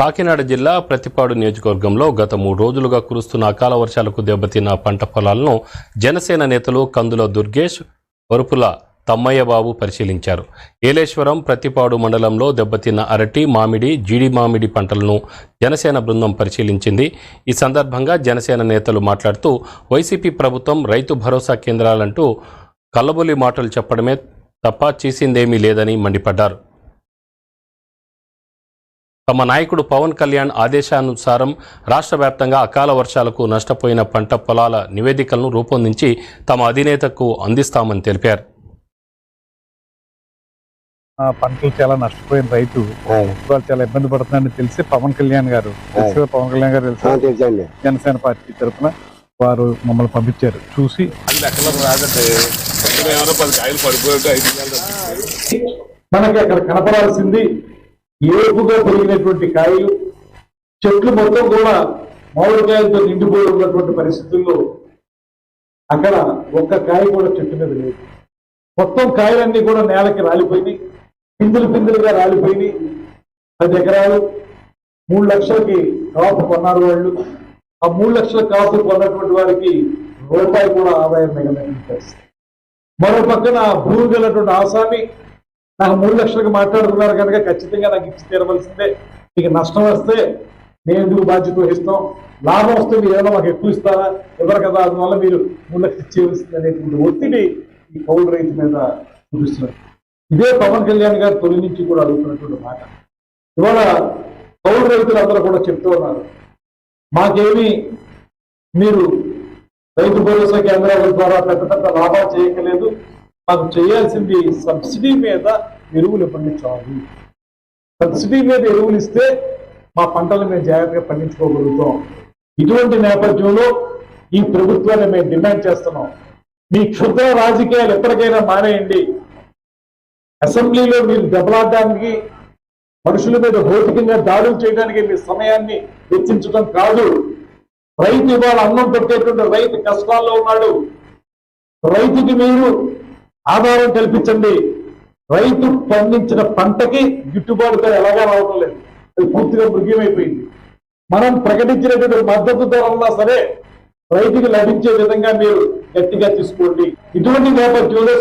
కాకినాడ జిల్లా ప్రతిపాడు నియోజకవర్గంలో గత 3 రోజులుగా కురుస్తున్న అకాల వర్షాలకు దెబ్బతిన్న పంట పొలాలను జనసేన నేతలు కందుల దుర్గేష్, వరుపుల తమ్మయ్యబాబు పరిశీలించారు. ఏలేశ్వరం, ప్రతిపాడు మండలంలో దెబ్బతిన్న అరటి, మామిడి, జీడి మామిడి పంటలను జనసేన బృందం పరిశీలించింది. ఈ సందర్భంగా జనసేన నేతలు మాట్లాడుతూ వైసీపీ ప్రభుత్వం రైతు భరోసా కేంద్రాలంటూ కల్లబొల్లి మాటలు చెప్పడమే తప్ప చేసిందేమీ లేదని మండిపడ్డారు. తమ నాయకుడు పవన్ కళ్యాణ్ ఆదేశానుసారం రాష్ట్ర వ్యాప్తంగా అకాల వర్షాలకు నష్టపోయిన పంట పొలాల నివేదికలను రూపొందించి తమ అధినేతకు అందిస్తామని తెలిపారు. పంటలు చాలా నష్టపోయిన రైతు వాళ్ళు చాలా ఇబ్బంది పడుతున్నారని తెలిసి పవన్ కళ్యాణ్ గారు జనసేన పార్టీ తరఫున వారు మమ్మల్ని పంపించారు. చూసి మనకి అక్కడ కనపడాల్సింది ఏపుగా పెరిగినటువంటి కాయలు, చెట్లు మొత్తం కూడా మామిడికాయలతో నిండిపోయి ఉన్నటువంటి పరిస్థితుల్లో అక్కడ ఒక్క కాయ కూడా చెట్టు మీద లేదు. మొత్తం కాయలన్నీ కూడా నేలకి రాలిపోయినాయి, పిందులుగా రాలిపోయినాయి. 10 ఎకరాలు 3 లక్షలకి కాపు కొన్నారు వాళ్ళు. ఆ 3 లక్షల కాపు కొన్నటువంటి వారికి రూపాయి కూడా ఆదాయం మిగలనటువంటి పరిస్థితి. మరో పక్కన భూమి గలటువంటి ఆసామి నాకు 3 లక్షలకు మాట్లాడుతున్నారు కనుక ఖచ్చితంగా నాకు ఇచ్చి తీరవలసిందే, మీకు నష్టం వస్తే మేము ఎందుకు బాధ్యత వహిస్తాం, లాభం వస్తే మీరు ఏమైనా మాకు ఎక్కువ ఇస్తారా, ఎవరు కదా, అందువల్ల మీరు 3 లక్షలు ఇచ్చేవలసింది అనేటువంటి ఒత్తిడి ఈ కౌలు రైతు మీద చూపిస్తున్నారు. ఇదే పవన్ కళ్యాణ్ గారు తొలి నుంచి కూడా అడుగుతున్నటువంటి మాట. ఇవాళ కౌలు రైతులందరూ కూడా చెప్తూ ఉన్నారు, మాకేమి మీరు రైతు భరోసా కేంద్రాల ద్వారా పెద్ద లాభాలు చేయకలేదు, మాకు చేయాల్సింది సబ్సిడీ మీద ఎరువులు పండించాలి. సబ్సిడీ మీద ఎరువులు ఇస్తే మా పంటలు మేము జాగ్రత్తగా పండించుకోగలుగుతాం. ఇటువంటి నేపథ్యంలో ఈ ప్రభుత్వాన్ని మేము డిమాండ్ చేస్తున్నాం, మీ క్షుద్ర రాజకీయాలు ఎప్పటికైనా మానేయండి. అసెంబ్లీలో మీరు దెబ్బలాడడానికి, మనుషుల మీద భౌతికంగా దాడులు చేయడానికి మీ సమయాన్ని వెచ్చించడం కాదు. రైతు ఇవాళ అన్నం పెట్టేటువంటి రైతు కష్టాల్లో ఉన్నాడు. రైతుకి మీరు ఆధారం కల్పించండి. రైతు పండించిన పంటకి గిట్టుబాటు ధర ఎలాగా రావడం లేదు, అది పూర్తిగా మృగ్యమైపోయింది. మనం ప్రకటించినటువంటి మద్దతు ధర ఉన్నా సరే రైతుకి లభించే విధంగా మీరు గట్టిగా తీసుకోండి. ఇటువంటి నేపథ్యంలో